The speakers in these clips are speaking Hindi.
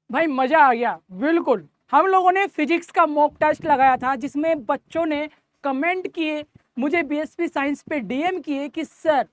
भाई मजा आ गया बिल्कुल। हम लोगों ने फिजिक्स का मॉक टेस्ट लगाया था जिसमें बच्चों ने कमेंट किए, मुझे बीएसपी साइंस पे डीएम किए कि सर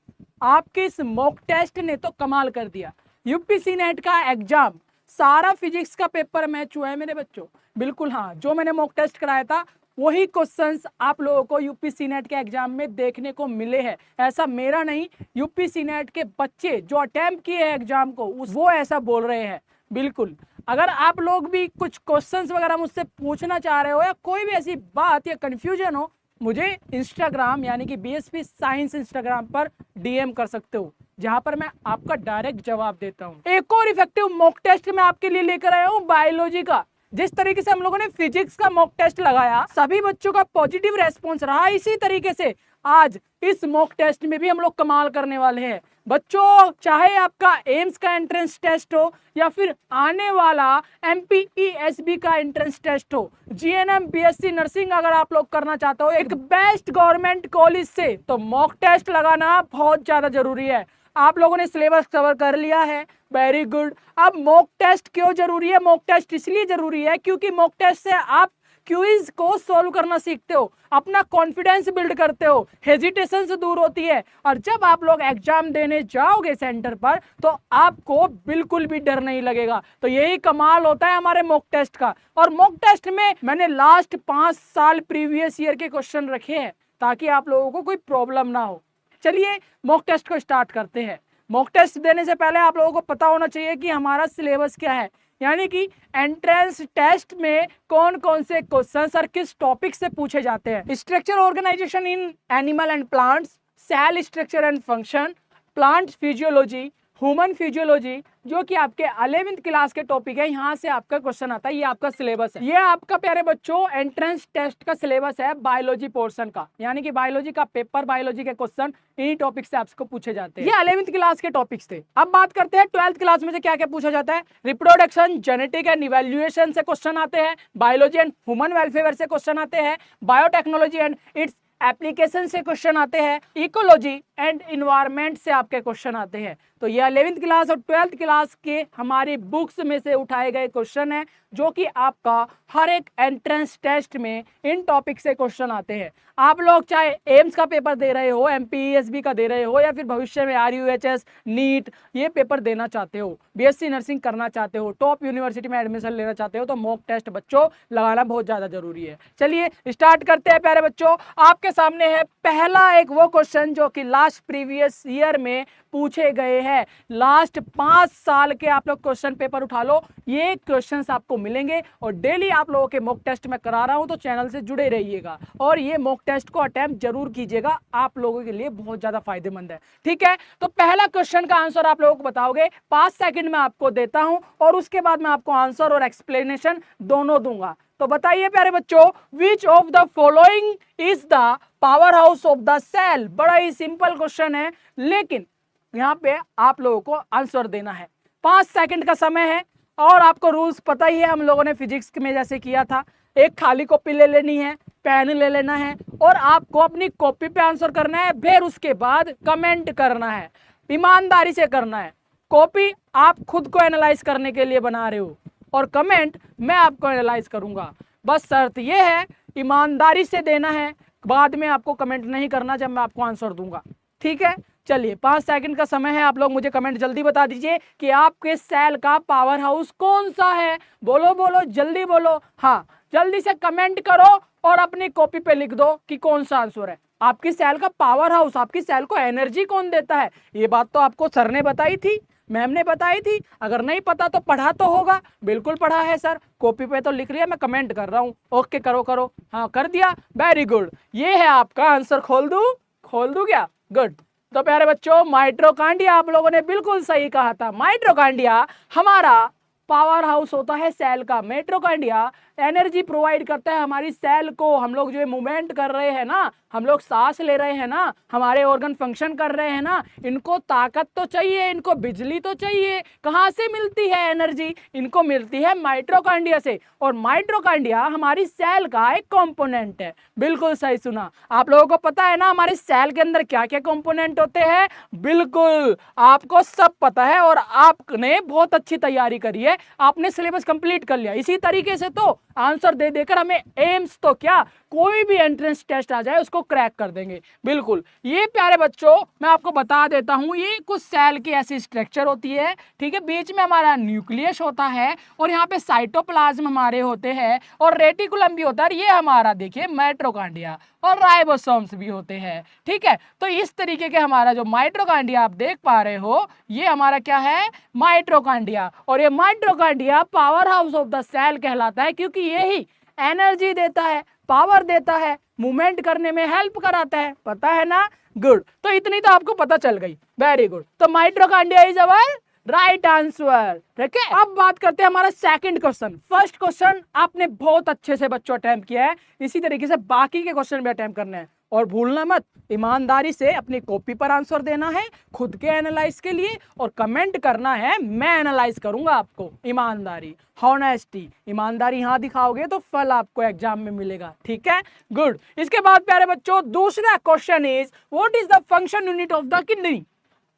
आपके इस मॉक टेस्ट ने तो कमाल कर दिया। यूपीसी नेट का एग्जाम सारा फिजिक्स का पेपर मैच हुआ है मेरे बच्चों। बिल्कुल हाँ, जो मैंने मॉक टेस्ट कराया था वही क्वेश्चंस आप लोगों को यूपीसी नेट के एग्जाम में देखने को मिले हैं। ऐसा मेरा नहीं, यूपीसी नेट के बच्चे जो अटेम्प्ट किए हैं एग्जाम को वो ऐसा बोल रहे हैं। बिल्कुल, अगर आप लोग भी कुछ क्वेश्चंस वगैरह मुझसे पूछना चाह रहे हो या कोई भी ऐसी बात या कंफ्यूजन हो, मुझे इंस्टाग्राम यानी कि बीएसपी साइंस इंस्टाग्राम पर डीएम कर सकते हो, जहां पर मैं आपका डायरेक्ट जवाब देता हूं। एक और इफेक्टिव मॉक टेस्ट मैं आपके लिए लेकर आया हूं बायोलॉजी का। जिस तरीके से हम लोगों ने फिजिक्स का मॉक टेस्ट लगाया, सभी बच्चों का पॉजिटिव रेस्पॉन्स रहा, इसी तरीके से आज इस मॉक टेस्ट में भी हम लोग कमाल करने वाले हैं। बच्चों, चाहे आपका एम्स का एंट्रेंस टेस्ट हो या फिर आने वाला एमपीईएसबी का एंट्रेंस टेस्ट हो, जीएनएम बीएससी नर्सिंग अगर आप लोग करना चाहते हो एक बेस्ट गवर्नमेंट कॉलेज से, तो मॉक टेस्ट लगाना बहुत ज्यादा जरूरी है। आप लोगों ने सिलेबस कवर कर लिया है, वेरी गुड। अब मॉक टेस्ट क्यों जरूरी है? मॉक टेस्ट इसलिए जरूरी है क्योंकि मॉक टेस्ट से आप क्विज को सॉल्व करना सीखते हो, अपना कॉन्फिडेंस बिल्ड करते हो, हेजिटेशन से दूर होती है, और जब आप लोग एग्जाम देने जाओगे सेंटर पर तो आपको बिल्कुल भी डर नहीं लगेगा। तो यही कमाल होता है हमारे मॉक टेस्ट का। और मॉक टेस्ट में मैंने लास्ट 5 साल प्रीवियस ईयर के क्वेश्चन रखे हैं ताकि आप लोगों को कोई प्रॉब्लम ना हो। चलिए मॉक टेस्ट को स्टार्ट करते हैं। मॉक टेस्ट देने से पहले आप लोगों को पता होना चाहिए कि हमारा सिलेबस क्या है, यानी कि एंट्रेंस टेस्ट में कौन कौन से क्वेश्चन और किस टॉपिक से पूछे जाते हैं। Structure organisation in animal and plants, cell structure and function, plant physiology, human physiology, जो कि आपके 11वीं क्लास के टॉपिक है, यहाँ से आपका क्वेश्चन आता है। ये आपका सिलेबस है, ये आपका प्यारे बच्चों एंट्रेंस टेस्ट का सिलेबस है बायोलॉजी पोर्शन का, यानी कि बायोलॉजी का पेपर, बायोलॉजी के क्वेश्चन इन्हीं टॉपिक से आपको पूछे जाते हैं। ये 11वीं क्लास के टॉपिक्स थे। अब बात करते हैं 12th क्लास में से क्या क्या पूछा जाता है। रिप्रोडक्शन, जेनेटिक एंड इवैल्यूएशन से क्वेश्चन आते हैं, बायोलॉजी एंड ह्यूमन वेलफेयर से क्वेश्चन आते हैं, बायोटेक्नोलॉजी एंड इट्स एप्लीकेशन से क्वेश्चन आते हैं, इकोलॉजी एंड इन्वायरमेंट से आपके क्वेश्चन आते हैं। तो ये 11वीं क्लास और 12th क्लास के हमारी बुक्स में से उठाए गए क्वेश्चन हैं, जो कि आपका हर एक एंट्रेंस टेस्ट में इन टॉपिक से क्वेश्चन आते हैं। आप लोग चाहे एम्स का पेपर दे रहे हो, एमपीईएसबी का दे रहे हो, या फिर भविष्य में आरयूएचएस, नीट ये पेपर देना चाहते हो, बीएससी नर्सिंग करना चाहते हो, टॉप यूनिवर्सिटी में एडमिशन लेना चाहते हो, तो मॉक टेस्ट बच्चों लगाना बहुत ज्यादा जरूरी है। चलिए स्टार्ट करते हैं प्यारे बच्चों। आपके सामने है पहला एक वो क्वेश्चन जो कि लास्ट प्रीवियस ईयर में पूछे गए हैं। लास्ट 5 साल के आप लोग क्वेश्चन पेपर उठा लो, ये क्वेश्चंस आपको मिलेंगे। और डेली आप लोगों के मॉक टेस्ट में करा रहा हूं, तो चैनल से जुड़े रहिएगा और ये मॉक टेस्ट को अटेम्प्ट जरूर कीजिएगा, आप लोगों के लिए बहुत ज्यादा फायदेमंद है। ठीक है, तो पहला क्वेश्चन का आंसर आप लोगों को बताओगे, 5 सेकंड में आपको देता हूं और उसके बाद मैं आपको आंसर और एक्सप्लेनेशन दोनों दूंगा। तो बताइए प्यारे बच्चों, which of the following is the power house of the cell. बड़ा ही सिंपल क्वेश्चन है, लेकिन यहां पे आप लोगों को आंसर देना है। 5 सेकंड का समय है और आपको रूल्स पता ही है, हम लोगों ने फिजिक्स में जैसे किया था। एक खाली कॉपी ले लेनी है, पेन ले लेना है और आपको अपनी कॉपी पे आंसर करना है, फिर उसके बाद कमेंट करना है, ईमानदारी से करना है। कॉपी आप खुद को एनालाइज करने के लिए बना रहे हो और कमेंट मैं आपको एनालाइज करूंगा। बस शर्त यह है ईमानदारी से देना है, बाद में आपको कमेंट नहीं करना जब मैं आपको आंसर दूंगा। ठीक है, चलिए 5 सेकंड का समय है, आप लोग मुझे कमेंट जल्दी बता दीजिए कि आपके सेल का पावर हाउस कौन सा है। बोलो बोलो, जल्दी बोलो, हाँ जल्दी से कमेंट करो और अपनी कॉपी पे लिख दो कि कौन सा आंसर है। आपकी सेल का पावर हाउस, आपकी सेल को एनर्जी कौन देता है, ये बात तो आपको सर ने बताई थी, मैम ने बताई थी। अगर नहीं पता तो पढ़ा तो होगा, बिल्कुल पढ़ा है सर, कॉपी पे तो लिख लिया, मैं कमेंट कर रहा हूँ। ओके करो करो, हाँ कर दिया, वेरी गुड। ये है आपका आंसर, खोल दूं क्या? गुड। तो प्यारे बच्चों, माइटोकॉन्ड्रिया आप लोगों ने बिल्कुल सही कहा था। माइटोकॉन्ड्रिया हमारा पावर हाउस होता है सेल का। माइटोकॉन्ड्रिया एनर्जी प्रोवाइड करता है हमारी सेल को। हम लोग जो मूवमेंट कर रहे हैं ना, हम लोग सांस ले रहे हैं ना, हमारे ऑर्गन फंक्शन कर रहे हैं ना, इनको ताकत तो चाहिए, इनको बिजली तो चाहिए। कहाँ से मिलती है एनर्जी? इनको मिलती है माइटोकॉन्ड्रिया से। और माइटोकॉन्ड्रिया हमारी सेल का एक कंपोनेंट है। बिल्कुल सही सुना। आप लोगों को पता है ना हमारे सेल के अंदर क्या क्या कंपोनेंट होते हैं? बिल्कुल आपको सब पता है और आपने बहुत अच्छी तैयारी करी है है आपने सिलेबस कंप्लीट कर लिया। इसी तरीके से तो आंसर दे देकर हमें एम्स तो क्या कोई भी एंट्रेंस टेस्ट आ जाए उसको क्रैक कर देंगे। बिल्कुल, ये प्यारे बच्चों मैं आपको बता देता हूं, ये कुछ सेल की ऐसी स्ट्रक्चर होती है, ठीक है। बीच में हमारा न्यूक्लियस होता है और यहाँ पे साइटोप्लाज्म हमारे होते हैं और रेटिकुलम भी होता है। ये हमारा देखिए माइटोकॉन्ड्रिया और राइबोसोम्स भी होते हैं, ठीक है। तो इस तरीके के हमारा जो माइटोकॉन्ड्रिया आप देख पा रहे हो, ये हमारा क्या है, माइटोकॉन्ड्रिया। और ये mitochondria power house of the cell कहलाता है, क्योंकि यही एनर्जी देता है, पावर देता है, मूवमेंट करने में हेल्प कराता है। पता है ना? गुड, तो इतनी तो आपको पता चल गई। वेरी गुड, तो mitochondria is our right answer. ठीक है, अब बात करते हैं हमारा सेकंड क्वेश्चन। फर्स्ट क्वेश्चन आपने बहुत अच्छे से बच्चों अटेम्प्ट किया है, इसी तरीके से बाकी के क्वेश्चन भी अटेम्प्ट करने हैं। और भूलना मत, ईमानदारी से अपनी कॉपी पर आंसर देना है खुद के एनालाइज के लिए, और कमेंट करना है, मैं एनालाइज करूंगा आपको। ईमानदारी, हॉनेस्टी, ईमानदारी यहां दिखाओगे तो फल आपको एग्जाम में मिलेगा। ठीक है, गुड। इसके बाद प्यारे बच्चों दूसरा question is what is the function unit of the kidney.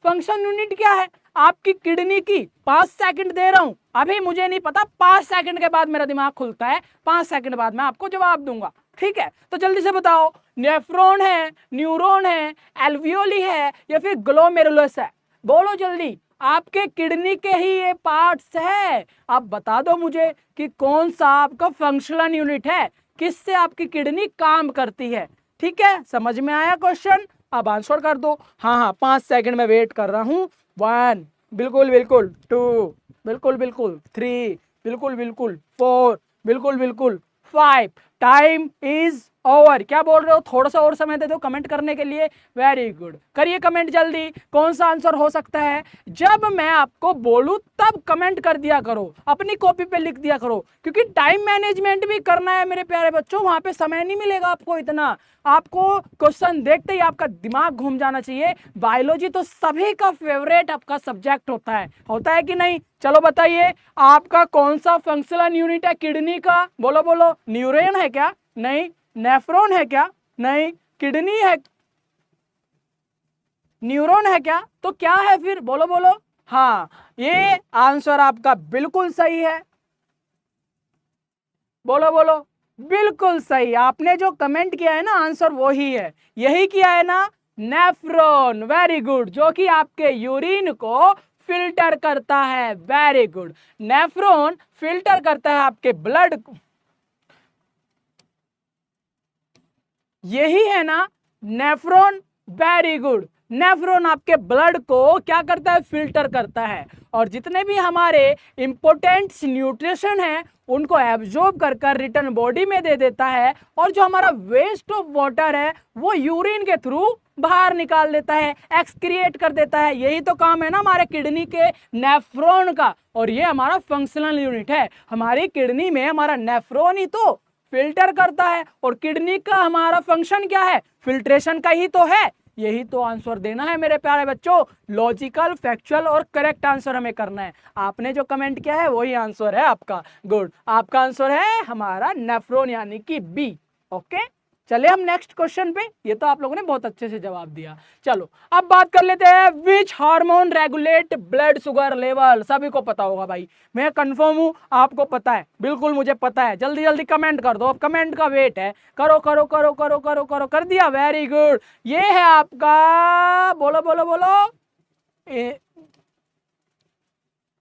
Function unit क्या है आपकी किडनी की? 5 सेकंड दे रहा हूं, अभी मुझे नहीं पता, 5 सेकंड के बाद मेरा दिमाग खुलता है, 5 सेकंड बाद मैं आपको जवाब दूंगा। ठीक है, तो जल्दी से बताओ, नेफ्रॉन है, न्यूरॉन है, एल्वियोली है, या फिर ग्लोमेरुलस है? बोलो जल्दी, आपके किडनी के ही ये पार्ट्स है। आप बता दो मुझे कि कौन सा आपका फंक्शनल यूनिट है, किससे आपकी किडनी काम करती है। ठीक है, समझ में आया क्वेश्चन? अब आंसर कर दो। हाँ, 5 सेकंड में वेट कर रहा हूं। 1, बिल्कुल बिल्कुल, 2, बिल्कुल बिल्कुल, 3, बिल्कुल बिल्कुल, 4, बिल्कुल बिल्कुल, 5। Time is over. क्या बोल रहे हो? थोड़ा सा और समय दे दो कमेंट करने के लिए। वेरी गुड, करिए कमेंट जल्दी, कौन सा आंसर हो सकता है। जब मैं आपको बोलूं तब कमेंट कर दिया करो, अपनी कॉपी पे लिख दिया करो, क्योंकि टाइम मैनेजमेंट भी करना है मेरे प्यारे बच्चों। वहां पे समय नहीं मिलेगा आपको इतना, आपको क्वेश्चन देखते ही आपका दिमाग घूम जाना चाहिए। बायोलॉजी तो सभी का फेवरेट आपका सब्जेक्ट होता है कि नहीं? चलो बताइए, आपका कौन सा फंक्शनल यूनिट है किडनी का? बोलो बोलो, न्यूरॉन है क्या? नहीं। नेफ्रॉन है क्या? नहीं। किडनी है, न्यूरॉन है क्या? तो क्या है फिर? बोलो बोलो। हाँ, ये आंसर आपका बिल्कुल सही है। बोलो बोलो, बिल्कुल सही। आपने जो कमेंट किया है ना, आंसर वही है, यही किया है ना, नेफ्रॉन। वेरी गुड, जो कि आपके यूरिन को फिल्टर करता है। वेरी गुड, नेफ्रॉन फिल्टर करता है आपके ब्लड को, यही है ना नेफ्रॉन। वेरी गुड, नेफ्रॉन आपके ब्लड को क्या करता है? फिल्टर करता है, और जितने भी हमारे इंपोर्टेंट न्यूट्रिशन है उनको एब्जॉर्ब कर कर रिटर्न बॉडी में दे देता है, और जो हमारा वेस्ट ऑफ वाटर है वो यूरिन के थ्रू बाहर निकाल देता है, एक्सक्रिएट कर देता है। यही तो काम है ना हमारे किडनी के नेफ्रॉन का, और ये हमारा फंक्शनल यूनिट है। हमारी किडनी में हमारा नेफ्रॉन ही तो फिल्टर करता है, और किडनी का हमारा फंक्शन क्या है? फिल्ट्रेशन का ही तो है। यही तो आंसर देना है मेरे प्यारे बच्चों, लॉजिकल, फैक्चुअल और करेक्ट आंसर हमें करना है। आपने जो कमेंट किया है वही आंसर है आपका। गुड, आपका आंसर है हमारा नेफ्रॉन यानी कि बी। ओके, चले हम नेक्स्ट क्वेश्चन पे। ये तो आप लोगों ने बहुत अच्छे से जवाब दिया। चलो अब बात कर लेते हैं, which hormone regulate blood sugar level. सभी को पता होगा भाई, मैं कंफर्म हूं आपको पता है, बिल्कुल मुझे पता है। जल्दी जल्दी कमेंट कर दो, अब कमेंट का वेट है। करो करो करो करो करो करो, कर दिया? वेरी गुड, ये है आपका, बोलो बोलो बोलो,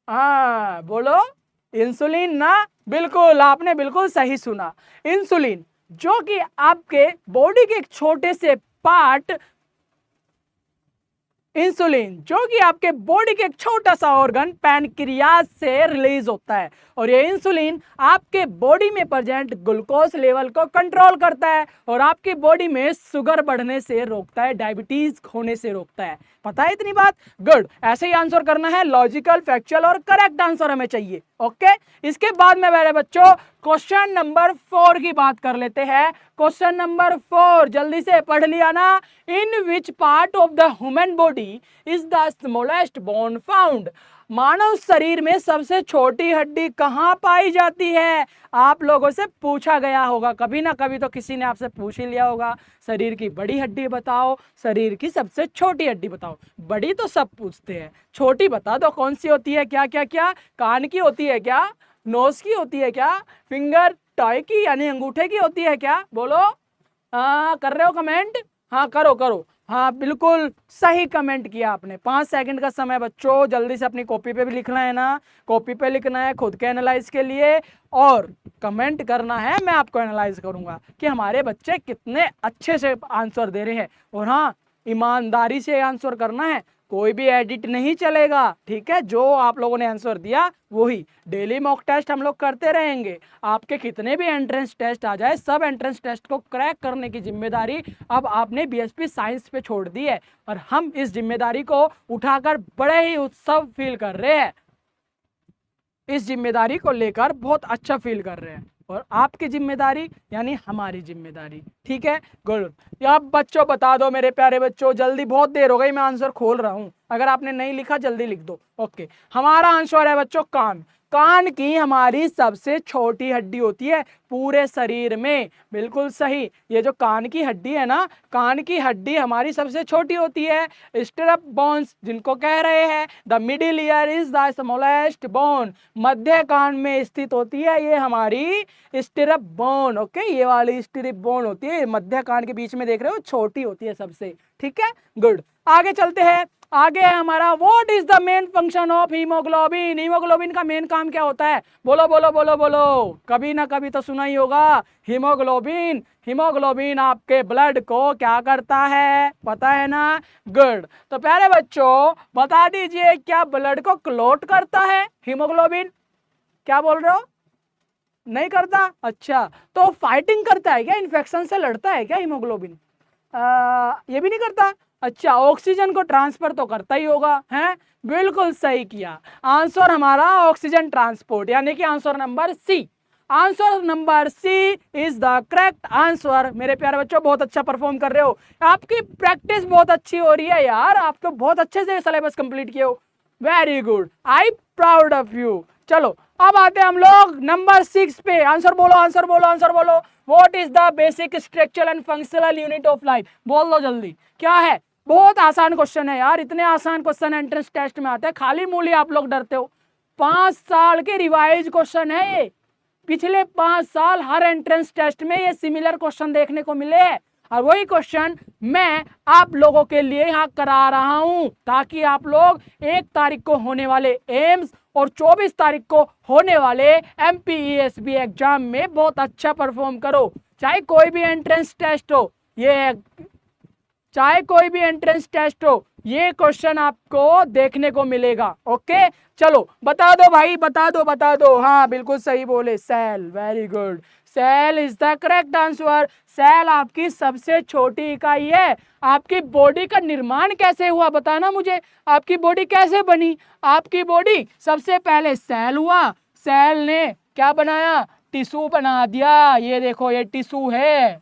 हाँ बोलो, इंसुलिन ना। बिल्कुल, आपने बिल्कुल सही सुना, इंसुलिन, जो कि आपके बॉडी के एक छोटे से पार्ट, इंसुलिन जो कि आपके बॉडी के एक छोटा सा ऑर्गन पैनक्रियाज से रिलीज होता है, और ये इंसुलिन आपके बॉडी में प्रेजेंट ग्लूकोज लेवल को कंट्रोल करता है, और आपकी बॉडी में शुगर बढ़ने से रोकता है, डायबिटीज होने से रोकता है। पता है इतनी बात? गुड, ऐसे ही आंसर करना है, लॉजिकल, फैक्चुअल और करेक्ट आंसर हमें चाहिए। ओके, इसके बाद में मेरे बच्चों क्वेश्चन नंबर 4 की बात कर लेते हैं। क्वेश्चन नंबर 4 जल्दी से पढ़ लिया ना? In which part of the human body is the smallest bone found. मानव शरीर में सबसे छोटी हड्डी कहाँ पाई जाती है? आप लोगों से पूछा गया होगा, कभी ना कभी तो किसी ने आपसे पूछ ही लिया होगा, शरीर की बड़ी हड्डी बताओ, शरीर की सबसे छोटी हड्डी बताओ। बड़ी तो सब पूछते हैं, छोटी बता दो कौन सी होती है? क्या क्या क्या? कान की होती है क्या? नोज की होती है क्या? फिंगर टॉय की यानी अंगूठे की होती है क्या? बोलो। हाँ कर रहे हो कमेंट? हाँ करो करो। हाँ बिल्कुल सही कमेंट किया आपने। 5 सेकंड का समय बच्चों, जल्दी से अपनी कॉपी पे भी लिखना है ना, कॉपी पे लिखना है खुद के एनालाइज के लिए, और कमेंट करना है, मैं आपको एनालाइज करूंगा कि हमारे बच्चे कितने अच्छे से आंसर दे रहे हैं। और हाँ, ईमानदारी से आंसर करना है, कोई भी एडिट नहीं चलेगा, ठीक है? जो आप लोगों ने आंसर दिया वही। डेली मॉक टेस्ट हम लोग करते रहेंगे, आपके कितने भी एंट्रेंस टेस्ट आ जाए, सब एंट्रेंस टेस्ट को क्रैक करने की जिम्मेदारी अब आपने बीएसपी साइंस पे छोड़ दी है, और हम इस जिम्मेदारी को उठाकर बड़े ही उत्सव फील कर रहे हैं, इस जिम्मेदारी को लेकर बहुत अच्छा फील कर रहे हैं, और आपकी जिम्मेदारी यानी हमारी जिम्मेदारी, ठीक है? गुड। अब बच्चों बता दो मेरे प्यारे बच्चों, जल्दी, बहुत देर हो गई, मैं आंसर खोल रहा हूं, अगर आपने नहीं लिखा जल्दी लिख दो। ओके, हमारा आंसर है बच्चों कान। कान की हमारी सबसे छोटी हड्डी होती है पूरे शरीर में, बिल्कुल सही। ये जो कान की हड्डी है ना, कान की हड्डी हमारी सबसे छोटी होती है। स्टिरअप बोन्स जिनको कह रहे हैं, the middle ear is the smallest bone, मध्य कान में स्थित होती है ये हमारी स्टिरअप बोन। ओके, ये वाली स्टिरअप बोन होती है, मध्य कान के बीच में देख रहे हो, छोटी होती है सबसे, ठीक है? गुड, आगे चलते हैं। आगे है हमारा, what is the main function of haemoglobin? Haemoglobin का मेन काम क्या होता है? बोलो बोलो बोलो बोलो, कभी ना कभी तो सुना ही होगा। हीमोग्लोबिन, हीमोग्लोबिन आपके ब्लड को क्या करता है, पता है ना? गुड। तो प्यारे बच्चों बता दीजिए, क्या ब्लड को क्लॉट करता है हीमोग्लोबिन? क्या बोल रहे हो? नहीं करता? अच्छा, तो फाइटिंग करता है क्या, इन्फेक्शन से लड़ता है क्या हीमोग्लोबिन? ये भी नहीं करता? अच्छा, ऑक्सीजन को ट्रांसफर तो करता ही होगा, है? बिल्कुल सही किया, आंसर हमारा ऑक्सीजन ट्रांसपोर्ट, यानी कि answer number C. Answer number C is the correct answer. मेरे प्यारे बच्चों बहुत अच्छा परफॉर्म कर रहे हो, आपकी प्रैक्टिस बहुत अच्छी हो रही है यार, आप तो बहुत अच्छे से सिलेबस कंप्लीट किए हो, very good, I proud of you. चलो अब आते हैं हम लोग नंबर 6 पे। आंसर बोलो, आंसर बोलो, आंसर बोलो। What is the basic structural and functional unit of life? बोल लो जल्दी, क्या है? बहुत आसान क्वेश्चन है यार, इतने आसान क्वेश्चन एंट्रेंस टेस्ट में आते हैं, खाली मूली आप लोग डरते हो। 5 साल के रिवाइज क्वेश्चन है ये, पिछले 5 साल हर एंट्रेंस टेस्ट में ये सिमिलर क्वेश्चन देखने को मिले हैं, और वही क्वेश्चन मैं आप लोगों के लिए यहाँ करा रहा हूं, ताकि आप लोग 1 तारीख को होने वाले एम्स और 24 तारीख को होने वाले एमपीईएसबी एग्जाम में बहुत अच्छा परफॉर्म करो। चाहे कोई भी एंट्रेंस टेस्ट हो, चाहे कोई भी एंट्रेंस टेस्ट हो, ये क्वेश्चन आपको देखने को मिलेगा। ओके, चलो बता दो भाई, बता दो, बता दो। हाँ बिल्कुल सही बोले, cell, very good, cell is the correct answer. Cell आपकी सबसे छोटी इकाई है। आपकी बॉडी का निर्माण कैसे हुआ बताना मुझे, आपकी बॉडी कैसे बनी? आपकी बॉडी सबसे पहले सेल हुआ, सेल ने क्या बनाया? टिश्यू बना दिया। ये देखो ये टिश्यू है,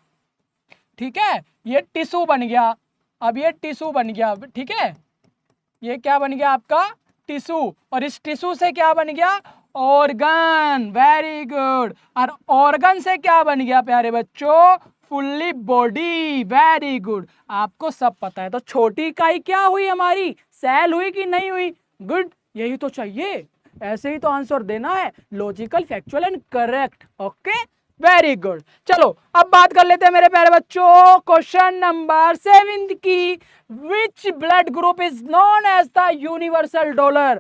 ठीक है, ये टिश्यू बन गया। अब ये टिश्यू बन गया, ठीक है, ये क्या बन गया आपका? टिश्यू। और इस टिश्यू से क्या बन गया? Organ, very good. और ऑर्गन से क्या बन गया प्यारे बच्चों? फुल्ली बॉडी, वेरी गुड, आपको सब पता है। तो छोटी इकाई क्या हुई हमारी? सेल हुई कि नहीं हुई? गुड, यही तो चाहिए, ऐसे ही तो आंसर देना है, logical, factual and correct. Okay, very good. चलो अब बात कर लेते हैं मेरे प्यारे बच्चों क्वेश्चन नंबर 7 की। Which blood group is known as the universal donor?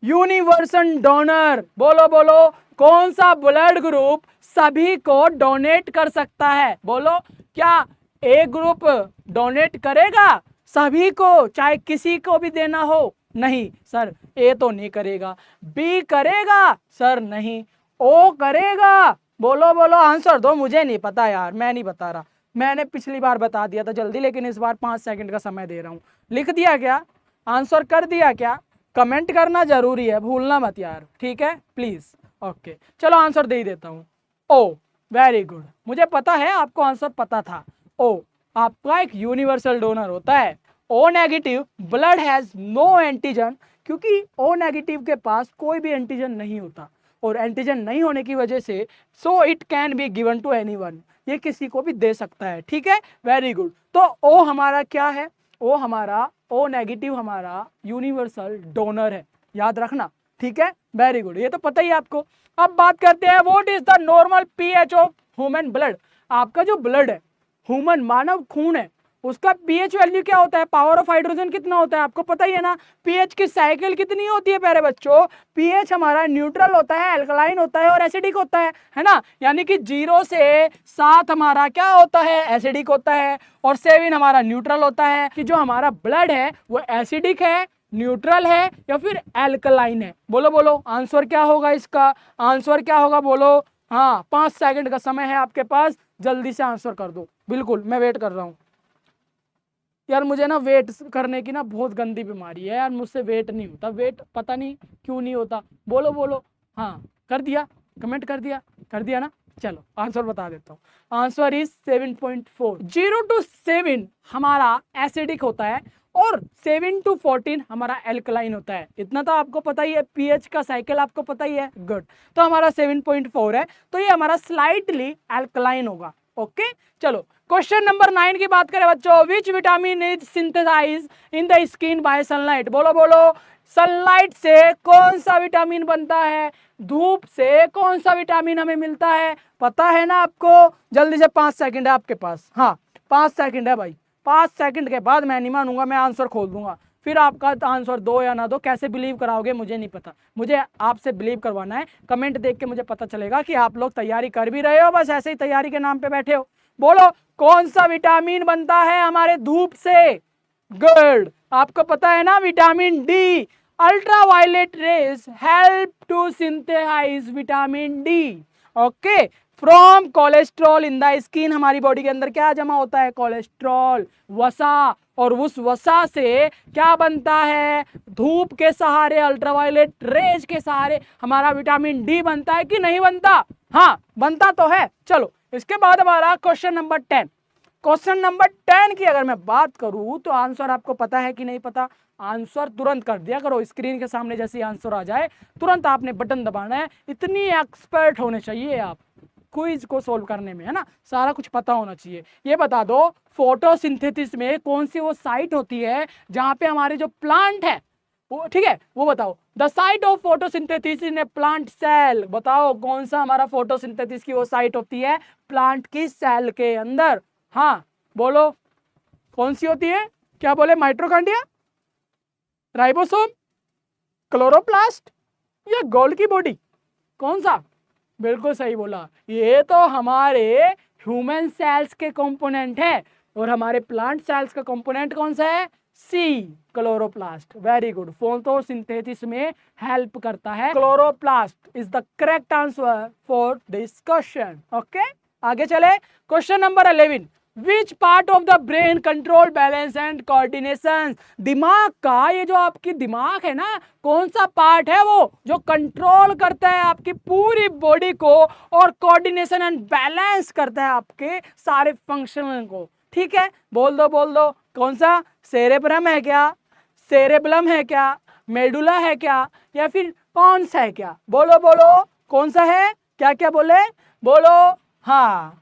Universal donor, बोलो बोलो, कौन सा ब्लड ग्रुप सभी को डोनेट कर सकता है? बोलो, क्या ए ग्रुप डोनेट करेगा सभी को, चाहे किसी को भी देना हो? नहीं सर, ए तो नहीं करेगा। बी करेगा? सर नहीं। ओ करेगा? बोलो बोलो, आंसर दो, मुझे नहीं पता यार, मैं नहीं बता रहा, मैंने पिछली बार बता दिया था जल्दी, लेकिन इस बार 5 सेकंड का समय दे रहा हूं। लिख दिया क्या? आंसर कर दिया क्या? कमेंट करना जरूरी है, भूलना मत यार, ठीक है प्लीज। ओके, चलो आंसर दे ही देता हूं। ओ, वेरी गुड, मुझे पता है आपको आंसर पता था। ओ आपका एक यूनिवर्सल डोनर होता है। O negative blood has no antigen, क्योंकि O नेगेटिव के पास कोई भी एंटीजन नहीं होता, और एंटीजन नहीं होने की वजह से so it can be given to anyone, ये किसी को भी दे सकता है। ठीक है, वेरी गुड। तो O हमारा क्या है? O नेगेटिव हमारा यूनिवर्सल डोनर है, याद रखना। ठीक है, वेरी गुड, ये तो पता ही है आपको। अब बात करते हैं what is the normal pH of human blood. आपका जो ब्लड है, ह्यूमन मानव खून है, उसका पीएच वैल्यू क्या होता है? पावर ऑफ हाइड्रोजन कितना होता है? आपको पता ही है ना। पीएच की साइकिल कितनी होती है प्यारे बच्चों? पीएच हमारा न्यूट्रल होता है, अल्कलाइन होता है और एसिडिक होता है ना। यानी कि 0 से 7 हमारा क्या होता है? एसिडिक होता है, और 7 हमारा न्यूट्रल होता है। कि जो हमारा ब्लड है वो एसिडिक है, न्यूट्रल है या फिर एल्कलाइन है? बोलो बोलो, आंसर क्या होगा इसका? आंसर क्या होगा बोलो? हाँ, 5 सेकंड का समय है आपके पास, जल्दी से आंसर कर दो। बिल्कुल, मैं वेट कर रहा हूँ यार। मुझे ना वेट करने की ना बहुत गंदी बीमारी है यार, मुझसे वेट नहीं होता, वेट पता नहीं क्यों नहीं होता। बोलो बोलो, हाँ कर दिया, कमेंट कर दिया ना। चलो आंसर बता देता हूँ। Answer is 7.4। 0 to 7 हमारा एसिडिक होता है और 7 to 14 हमारा एल्कलाइन होता है। इतना तो आपको पता ही है, पीएच का साइकिल आपको पता ही है। गुड, तो हमारा 7.4 है, तो ये हमारा स्लाइटली एल्कलाइन होगा। ओके, चलो क्वेश्चन नंबर 9 की बात करें बच्चों। Which vitamin is synthesise in the skin by sunlight. बोलो बोलो, सनलाइट से कौन सा विटामिन बनता है? धूप से कौन सा विटामिन हमें मिलता है? पता है ना आपको? जल्दी से 5 सेकंड है आपके पास। हाँ 5 सेकंड है भाई, 5 सेकंड के बाद मैं नहीं मानूंगा, मैं आंसर खोल दूंगा। फिर आपका आंसर दो या ना दो, कैसे बिलीव कराओगे मुझे नहीं पता, मुझे आपसे बिलीव करवाना है। कमेंट देख के मुझे पता चलेगा कि आप लोग तैयारी कर भी रहे हो, बस ऐसे ही तैयारी के नाम पे बैठे हो। बोलो, कौन सा विटामिन बनता है हमारे धूप से? गुड, आपको पता है ना, vitamin D. Ultraviolet rays help to synthesise vitamin D. Okay, from cholesterol in the skin. हमारी बॉडी के अंदर क्या जमा होता है? कोलेस्ट्रॉल, वसा, और उस वसा से क्या बनता है? धूप के सहारे, अल्ट्रावायलेट रेज के सहारे हमारा विटामिन डी बनता है कि नहीं बनता? हाँ बनता तो है। चलो इसके बाद हमारा क्वेश्चन नंबर 10। क्वेश्चन नंबर 10 की अगर मैं बात करूं तो आंसर आपको पता है कि नहीं पता? आंसर तुरंत कर दिया करो, स्क्रीन के सामने जैसे ही आंसर आ जाए तुरंत आपने बटन दबाना है। इतनी एक्सपर्ट होने चाहिए आप क्विज को सोल्व करने में, है ना, सारा कुछ पता होना चाहिए। ये बता दो, फोटोसिंथेसिस में कौन सी वो साइट होती है जहां पे हमारे जो प्लांट है वो, ठीक है, वो बताओ। The site of photosynthesis in a plant cell. बताओ कौन सा हमारा फोटोसिंथेसिस की वो साइट होती है प्लांट की सेल के अंदर? हाँ बोलो, कौन सी होती है? क्या बोले? माइटोकॉन्ड्रिया, राइबोसोम, क्लोरोप्लास्ट या गोल्गी बॉडी? कौन सा? बिल्कुल सही बोला, ये तो हमारे ह्यूमन सेल्स के कंपोनेंट है, और हमारे प्लांट सेल्स का कंपोनेंट कौन सा है? सी, क्लोरोप्लास्ट। वेरी गुड, फोटोसिंथेसिस में हेल्प करता है chloroplast. Is the correct answer for this question. Okay, आगे चले। Question number 11। Which part of the brain control balance and coordination. दिमाग का, ये जो आपकी दिमाग है ना, कौन सा पार्ट है वो जो कंट्रोल करता है आपकी पूरी बॉडी को और कोऑर्डिनेशन एंड बैलेंस करता है आपके सारे फंक्शन को? ठीक है, बोल दो बोल दो, कौन सा? सेरेब्रम है क्या? सेरेब्लम है क्या? मेडुला है क्या? या फिर कौन सा है क्या? बोलो बोलो, कौन सा है? क्या क्या बोले? बोलो। हाँ,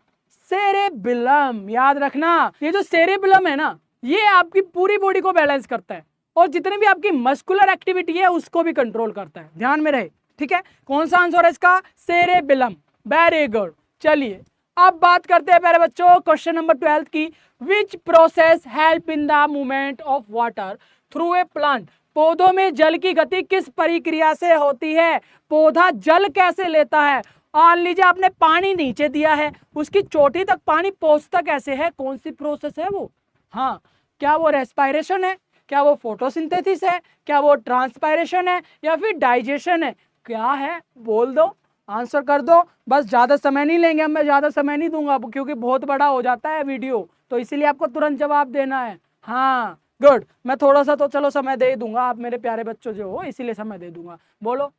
सेरेब्लम। याद रखना, ये जो सेरेब्लम है ना, ये आपकी पूरी बॉडी को बैलेंस करता है और जितने भी आपकी मस्कुलर एक्टिविटी है उसको भी कंट्रोल करता है, ध्यान में रहे। ठीक है, कौन सा आंसर है इसका? सेरेब्लम। Very good. चलिए अब बात करते हैं प्यारे बच्चों क्वेश्चन नंबर 12 की। Which process help in the movement of water through a plant. पौधों में जल की गति किस प्रक्रिया से होती है? पौधा जल कैसे लेता है? मान लीजिए आपने पानी नीचे दिया है, उसकी चोटी तक पानी पहुंचता कैसे है? कौन सी प्रोसेस है वो? हाँ, क्या वो रेस्पायरेशन है? क्या वो फोटोसिंथेसिस है? क्या वो ट्रांसपायरेशन है? या फिर डाइजेशन है? क्या है? बोल दो, आंसर कर दो। बस ज़्यादा समय नहीं लेंगे हम, मैं ज़्यादा समय नहीं दूंगा क्योंकि बहुत बड़ा हो जाता है वीडियो, तो इसीलिए आपको तुरंत जवाब देना है। हाँ गुड, मैं थोड़ा सा तो चलो समय दे दूंगा, आप मेरे प्यारे बच्चों जो हो, इसीलिए समय दे दूंगा। बोलो।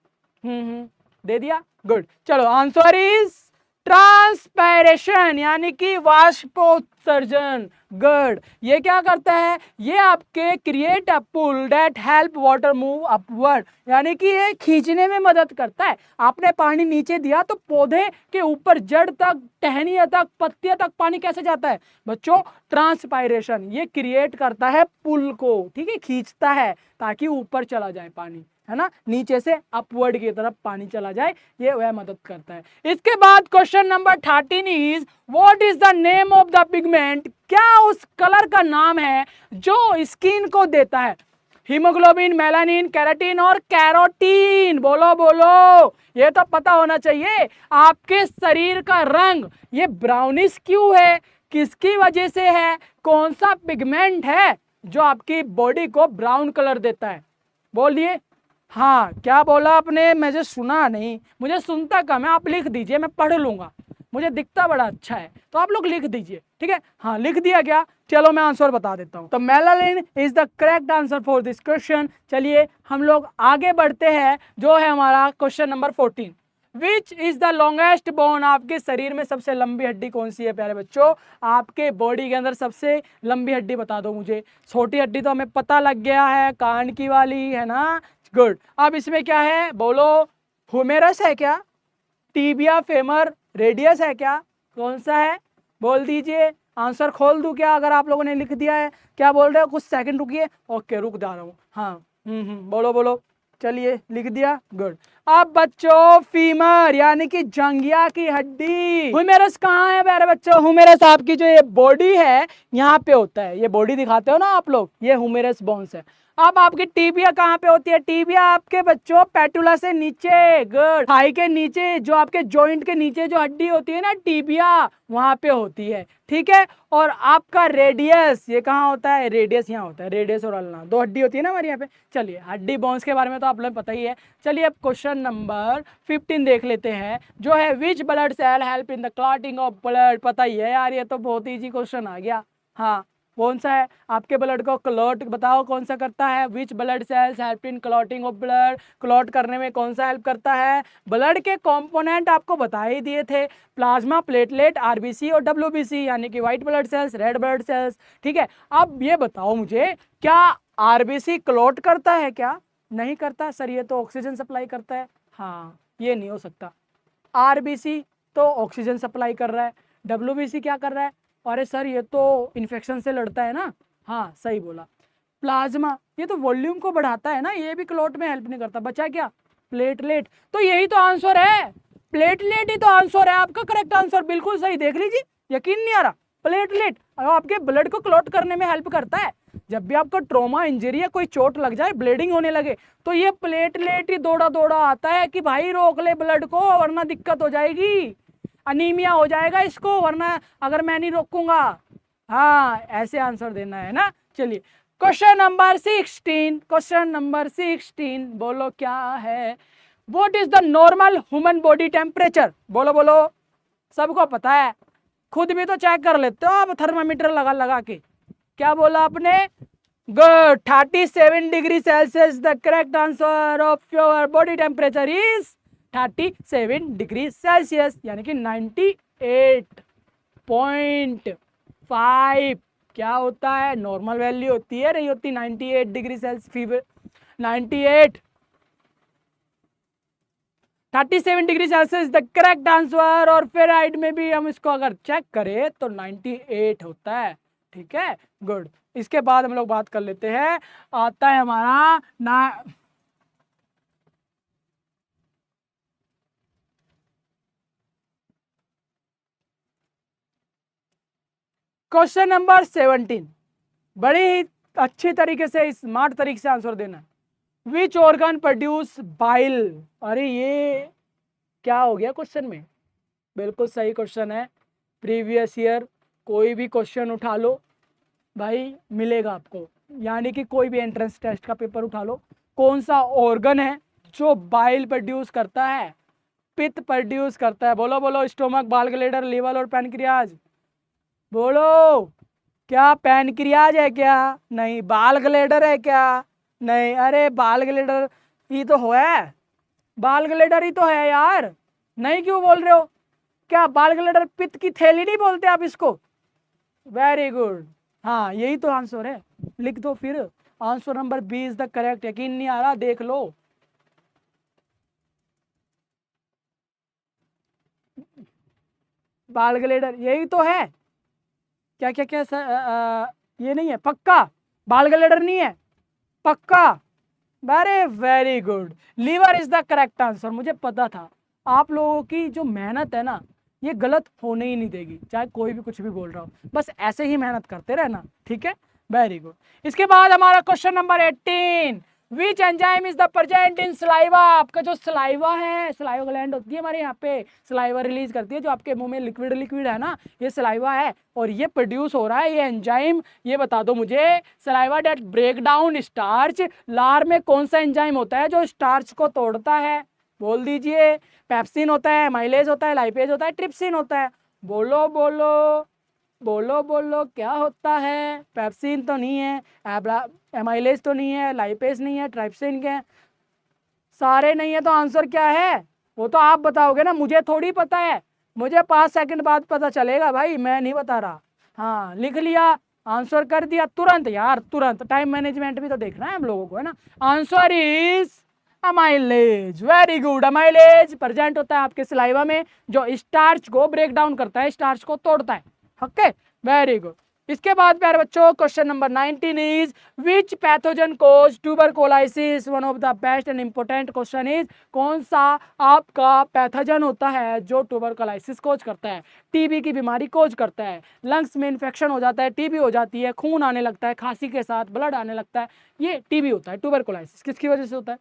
दे दिया। गुड, चलो आंसर इज ट्रांसपायरेशन यानी कि वाष्पोत्सर्जन। गुड। ये क्या करता है, ये आपके create a pull that help water move upward, यानी कि ये खींचने में मदद करता है। आपने पानी नीचे दिया तो पौधे के ऊपर जड़ तक, टहनियों तक, पत्तियों तक पानी कैसे जाता है बच्चों, ट्रांसपायरेशन। ये क्रिएट करता है पुल को, ठीक है, खींचता है ताकि ऊपर चला जाए पानी, है ना, नीचे से अपवर्ड की तरफ पानी चला जाए, ये वह मदद करता है। इसके बाद question number 13 is what is the name of the pigment, क्या उस कलर का नाम है जो स्किन को देता है, हीमोग्लोबिन, मेलानिन, केराटिन और कैरोटीन। बोलो बोलो, ये तो पता होना चाहिए। आपके शरीर का रंग ये ब्राउनिश क्यों है, किसकी वजह से है, कौन सा पिगमेंट है जो आपकी बॉडी को ब्राउन कलर देता है, बोलिए। हाँ, क्या बोला आपने, मुझे सुना नहीं, मुझे सुनता कम है, आप लिख दीजिए, मैं पढ़ लूंगा, मुझे दिखता बड़ा अच्छा है, तो आप लोग लिख दीजिए, ठीक है। हाँ, लिख दिया क्या, चलो मैं आंसर बता देता हूं। तो melanin is the correct answer for this question. चलिए हम लोग आगे बढ़ते हैं, जो है हमारा question number 14। Which is the longest bone, आपके शरीर में सबसे लंबी हड्डी कौन सी है प्यारे बच्चों, आपके बॉडी के अंदर सबसे लंबी हड्डी बता दो मुझे। छोटी हड्डी तो हमें पता लग गया है, कान की वाली, है ना, गुड। अब इसमें क्या है बोलो, हुमेरस है क्या, टीबिया, फेमर, रेडियस है क्या, कौन सा है, बोल दीजिए। आंसर खोल दूं क्या, अगर आप लोगों ने लिख दिया है, क्या बोल रहे हो, कुछ सेकंड रुकिए, ओके रुक जा रहा हूँ, हाँ बोलो बोलो, चलिए लिख दिया, गुड। अब बच्चों फीमर यानी कि जंघिया की हड्डी। हुमेरस कहाँ है प्यारे बच्चों, हुमेरस आपकी जो ये बॉडी है यहाँ पे होता है, ये बॉडी दिखाते हो ना आप लोग, ये हुमेरस बोन्स है। अब आपकी टीबिया कहाँ पे होती है, टीबिया आपके बच्चों पेटुला से नीचे, गुड, थाई के नीचे, जो आपके जॉइंट के नीचे जो हड्डी होती है ना टीबिया, वहां पे होती है, ठीक है। और आपका रेडियस ये कहाँ होता है, रेडियस यहाँ होता है, रेडियस और अल्ना दो हड्डी होती है ना हमारे यहाँ पे। चलिए हड्डी बोन्स के बारे में तो आप लोगों को पता ही है। चलिए अब क्वेश्चन नंबर 15 देख लेते हैं, जो है which blood cell help in the clotting of blood. पता ही है यार, ये तो बहुत ईजी क्वेश्चन आ गया। हाँ, कौन सा है, आपके ब्लड को क्लॉट बताओ कौन सा करता है, which blood cells help in clotting of blood, clot करने में कौन सा हेल्प करता है। ब्लड के कंपोनेंट आपको बता ही दिए थे, प्लाज्मा, प्लेटलेट, आरबीसी और डब्ल्यूबीसी, यानी कि white blood cells, red blood cells, ठीक है। अब ये बताओ मुझे, क्या आरबीसी क्लॉट करता है क्या, नहीं करता सर, ये तो ऑक्सीजन सप्लाई करता है। हाँ, ये नहीं हो सकता, आरबीसी तो ऑक्सीजन सप्लाई कर रहा है, डब्ल्यूबीसी क्या कर रहा है, अरे सर ये तो इन्फेक्शन से लड़ता है ना। हाँ सही बोला। प्लाज्मा ये तो वॉल्यूम को बढ़ाता है ना, ये भी क्लॉट में हेल्प नहीं करता। बचा क्या, प्लेटलेट, तो यही तो आंसर है, प्लेटलेट ही तो आंसर है आपका, करेक्ट आंसर, बिल्कुल सही, देख लीजिए, यकीन नहीं आ रहा, प्लेटलेट आपके ब्लड को क्लॉट करने में हेल्प करता है। जब भी आपको ट्रॉमा, इंजरी या कोई चोट लग जाए, ब्लीडिंग होने लगे, तो ये प्लेटलेट ही दौड़ा दौड़ा आता है कि भाई रोक ले ब्लड को, वरना दिक्कत हो जाएगी, अनीमिया हो जाएगा इसको, वरना अगर मैं नहीं रोकूंगा। हाँ, ऐसे आंसर देना है ना। चलिए क्वेश्चन नंबर 16, क्वेश्चन नंबर 16 बोलो क्या है, what is the normal human body temperature, बोलो बोलो, सबको पता है, खुद भी तो चेक कर लेते हो आप थर्मामीटर लगा लगा के। क्या बोला आपने, good, 37 degree Celsius, the correct answer of your body temperature is 37 degree Celsius, यानी कि 98.5 क्या होता है, नॉर्मल वैल्यू होती है, नहीं होती, 98 degree Celsius fever, 98 37 degree Celsius the correct answer. और फेराइड में भी हम इसको अगर चेक करें तो 98 होता है, ठीक है, गुड। इसके बाद हम लोग बात कर लेते हैं, आता है हमारा ना क्वेश्चन नंबर 17, बड़ी ही अच्छी तरीके से, स्मार्ट तरीके से आंसर देना है। विच ऑर्गन प्रोड्यूस बाइल, अरे ये क्या हो गया क्वेश्चन में, बिल्कुल सही क्वेश्चन है, प्रीवियस ईयर कोई भी क्वेश्चन उठा लो भाई मिलेगा आपको, यानी कि कोई भी एंट्रेंस टेस्ट का पेपर उठा लो, कौन सा ऑर्गन है जो बाइल प्रोड्यूस करता है, पित्त प्रोड्यूस करता है, बोलो बोलो, स्टोमक, बाल ग्लैंडर, लीवर और पैनक्रियाज, बोलो, क्या पैनक्रियाज है क्या, नहीं, बाल ग्लैंडर है क्या, नहीं, अरे बाल ग्लैंडर ही तो है, बाल ग्लैंडर ही तो है यार, नहीं क्यों बोल रहे हो, क्या बाल गलैडर पित्त की थैली नहीं बोलते आप इसको? वेरी गुड, हाँ यही तो आंसर है, लिख दो फिर। Answer number B is the correct. यकीन नहीं आ रहा, देख लो। बाल गलैडर यही तो है। क्या क्या क्या ये नहीं है पक्का? बाल गलैडर नहीं है पक्का? Very very good, liver is the correct answer. मुझे पता था आप लोगों की जो मेहनत है ना, ये गलत होने ही नहीं देगी, चाहे कोई भी कुछ भी बोल रहा हो, बस ऐसे ही मेहनत करते रहना, ठीक है। Very good. इसके बाद हमारा question number 18, which enzyme is the present in saliva? आपका जो सलाइवा है, सलाइवा ग्लैंड होती है हमारे यहाँ पे, सलाइवा रिलीज करती है, जो आपके मुंह में लिक्विड लिक्विड है ना, ये सलाइवा है, और ये प्रोड्यूस हो रहा है ये एंजाइम। ये बता दो मुझे, saliva that break down starch, लार में कौन सा एंजाइम होता है जो स्टार्च को तोड़ता है? बोल दीजिए। पेप्सिन होता है, माइलेज होता है, लाइपेज होता है, ट्रिप्सिन होता है? बोलो बोलो बोलो बोलो, क्या होता है? पेप्सिन तो नहीं है, एमाइलेज तो नहीं है, लाइपेज नहीं है, ट्रिप्सिन के सारे नहीं है, तो आंसर क्या है? वो तो आप बताओगे ना, मुझे थोड़ी पता है, मुझे 5 सेकंड बाद पता चलेगा भाई, मैं नहीं बता रहा। हाँ लिख लिया, आंसर कर दिया तुरंत यार, तुरंत। टाइम मैनेजमेंट भी तो देखना है हम लोगों को, है ना। Answer is amylase. Very good, amylase present होता है आपके सलाइवा में, जो स्टार्च को ब्रेक डाउन करता है, स्टार्च को तोड़ता है। Okay, very good. इसके बाद प्यारे बच्चों, question number 19 is which pathogen cause tuberculosis? One of the best and important question is, कौन सा आपका पैथोजन होता है जो ट्यूबरकुलोसिस कोज करता है? टीबी की बीमारी कोज करता है, लंग्स में इन्फेक्शन हो जाता है, टीबी हो जाती है, खून आने लगता है, खांसी के साथ ब्लड आने लगता है, ये टीबी होता है। ट्यूबरकुलोसिस किसकी वजह से होता है?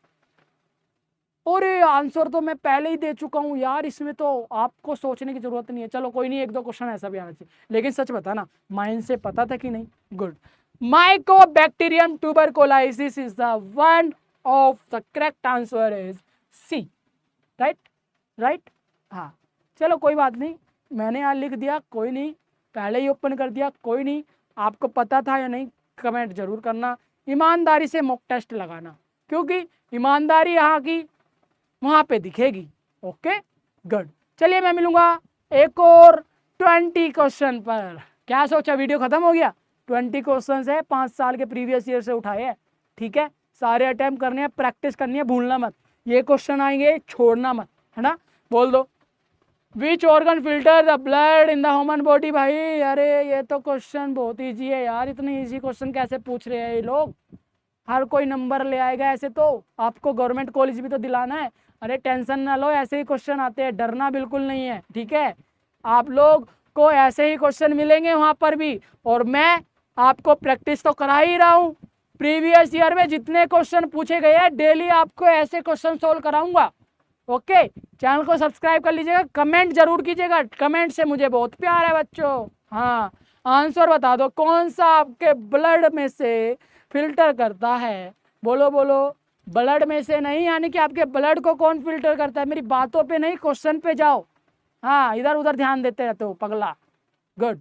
और आंसर तो मैं पहले ही दे चुका हूँ यार, इसमें तो आपको सोचने की जरूरत नहीं है। चलो कोई नहीं, एक दो क्वेश्चन ऐसा भी आना चाहिए, लेकिन सच बताना, माइंड से पता था कि नहीं? Good. Mycobacterium tuberculosis is the one of the correct answer is C. Right right, हाँ चलो कोई बात नहीं, मैंने यहाँ लिख दिया, कोई नहीं, पहले ही ओपन कर दिया, कोई नहीं। आपको पता था या नहीं, कमेंट जरूर करना। ईमानदारी से मॉक टेस्ट लगाना, क्योंकि ईमानदारी यहाँ की वहां पे दिखेगी। Okay good. चलिए मैं मिलूंगा एक और 20 क्वेश्चन पर। क्या सोचा, वीडियो खत्म हो गया? 20 क्वेश्चन है, 5 साल के प्रीवियस ईयर से उठाए हैं, ठीक है। सारे अटेम्प्ट करने हैं, प्रैक्टिस करनी है, भूलना मत। ये क्वेश्चन आएंगे, छोड़ना मत, है ना। बोल दो, which organ filter the blood in the human body? भाई अरे ये तो क्वेश्चन बहुत ईजी है यार, इतने ईजी क्वेश्चन कैसे पूछ रहे हैं ये लोग? हर कोई नंबर ले आएगा ऐसे, तो आपको गवर्नमेंट कॉलेज भी तो दिलाना है। अरे टेंशन ना लो, ऐसे ही क्वेश्चन आते हैं, डरना बिल्कुल नहीं है, ठीक है। आप लोग को ऐसे ही क्वेश्चन मिलेंगे वहां पर भी, और मैं आपको प्रैक्टिस तो करा ही रहा हूँ। प्रीवियस ईयर में जितने क्वेश्चन पूछे गए हैं, डेली आपको ऐसे क्वेश्चन सोल्व कराऊंगा। ओके, चैनल को सब्सक्राइब कर लीजिएगा, कमेंट जरूर कीजिएगा, कमेंट से मुझे बहुत प्यार है बच्चों। हाँ, आंसर बता दो, कौन सा आपके ब्लड में से फिल्टर करता है? बोलो बोलो, ब्लड में से नहीं, यानी कि आपके ब्लड को कौन फिल्टर करता है? मेरी बातों पे नहीं, क्वेश्चन पे जाओ। हाँ, इधर उधर ध्यान देते रहते हो पगला। Good,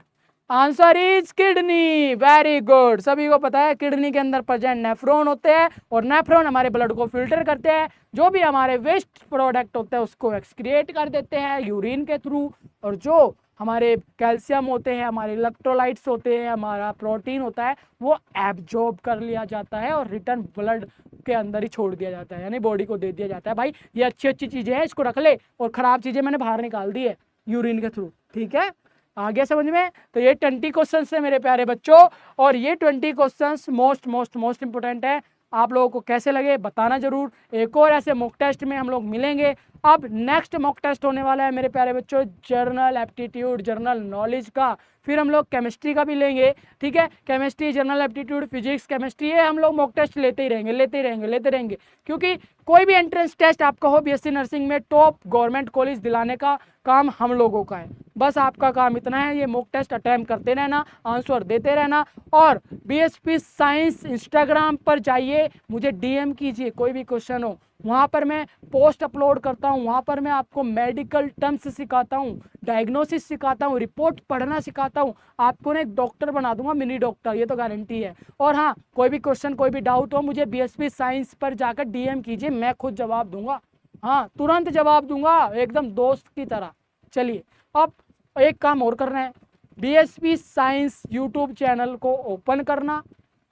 answer is kidney. Very good, सभी को पता है किडनी के अंदर प्रेजेंट नेफ्रॉन होते हैं, और नेफ्रॉन हमारे ब्लड को फिल्टर करते हैं, जो भी हमारे वेस्ट प्रोडक्ट होते हैं उसको एक्सक्रिएट कर देते हैं यूरिन के थ्रू, और जो हमारे कैल्शियम होते हैं, हमारे इलेक्ट्रोलाइट्स होते हैं, हमारा प्रोटीन होता है, वो एब्जॉर्ब कर लिया जाता है और रिटर्न ब्लड के अंदर ही छोड़ दिया जाता है, यानी बॉडी को दे दिया जाता है। भाई ये अच्छी अच्छी चीजें हैं, इसको रख ले, और खराब चीजें मैंने बाहर निकाल दी है यूरिन के थ्रू, ठीक है। आ गया समझ में? तो ये 20 क्वेश्चन है मेरे प्यारे बच्चों, और ये 20 question most most most important है। आप लोगों को कैसे लगे बताना जरूर। एक और ऐसे मॉक टेस्ट में हम लोग मिलेंगे। अब नेक्स्ट मॉक टेस्ट होने वाला है मेरे प्यारे बच्चों, जर्नल एप्टीट्यूड, जर्नल नॉलेज का, फिर हम लोग केमिस्ट्री का भी लेंगे, ठीक है। Chemistry, journal aptitude, physics, chemistry, ये हम लोग मॉक टेस्ट लेते ही रहेंगे, लेते ही रहेंगे, लेते रहेंगे, क्योंकि कोई भी एंट्रेंस टेस्ट आपका हो बीएससी नर्सिंग में, टॉप गवर्नमेंट कॉलेज दिलाने का काम हम लोगों का है। बस आपका काम इतना है, ये मॉक टेस्ट अटेम्प्ट करते रहना, आंसर देते रहना, और बीएसपी साइंस इंस्टाग्राम पर जाइए, मुझे डीएम कीजिए, कोई भी क्वेश्चन हो, वहाँ पर मैं पोस्ट अपलोड करता हूँ, वहाँ पर मैं आपको मेडिकल टर्म्स सिखाता हूँ, डायग्नोसिस सिखाता हूँ, रिपोर्ट पढ़ना सिखाता हूँ, आपको ना एक डॉक्टर बना दूंगा, मिनी डॉक्टर, ये तो गारंटी है। और हाँ, कोई भी क्वेश्चन, कोई भी डाउट हो, मुझे बीएसपी साइंस पर जाकर डीएम कीजिए, मैं खुद जवाब दूंगा। हाँ, तुरंत जवाब दूंगा, एकदम दोस्त की तरह। चलिए अब एक काम और करना है, बीएसपी साइंस यूट्यूब चैनल को ओपन करना,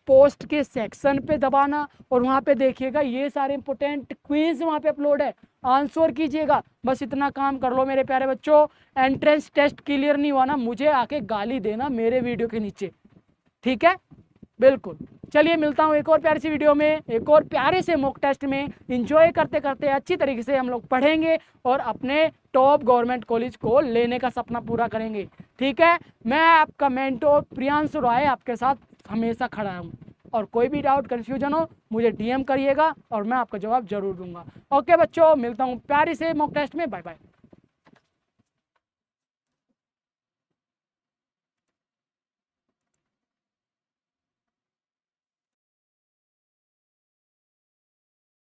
पोस्ट के सेक्शन पे दबाना और वहाँ पे देखिएगा ये सारे इंपोर्टेंट क्विज वहाँ पे अपलोड है, आंसर कीजिएगा। बस इतना काम कर लो मेरे प्यारे बच्चों। एंट्रेंस टेस्ट क्लियर नहीं हुआ ना, मुझे आके गाली देना मेरे वीडियो के नीचे, ठीक है? बिल्कुल। चलिए मिलता हूँ एक और प्यारी सी वीडियो में, एक और प्यारे से मॉक टेस्ट में। इंजॉय करते करते अच्छी तरीके से हम लोग पढ़ेंगे और अपने टॉप गवर्नमेंट कॉलेज को लेने का सपना पूरा करेंगे, ठीक है? मैं आपका मेंटोर प्रियांशु राय आपके साथ हमेशा खड़ा हूँ, और कोई भी डाउट कन्फ्यूजन हो मुझे डीएम करिएगा और मैं आपका जवाब जरूर दूंगा। ओके बच्चों, मिलता हूँ प्यारी से मॉक टेस्ट में। Bye bye.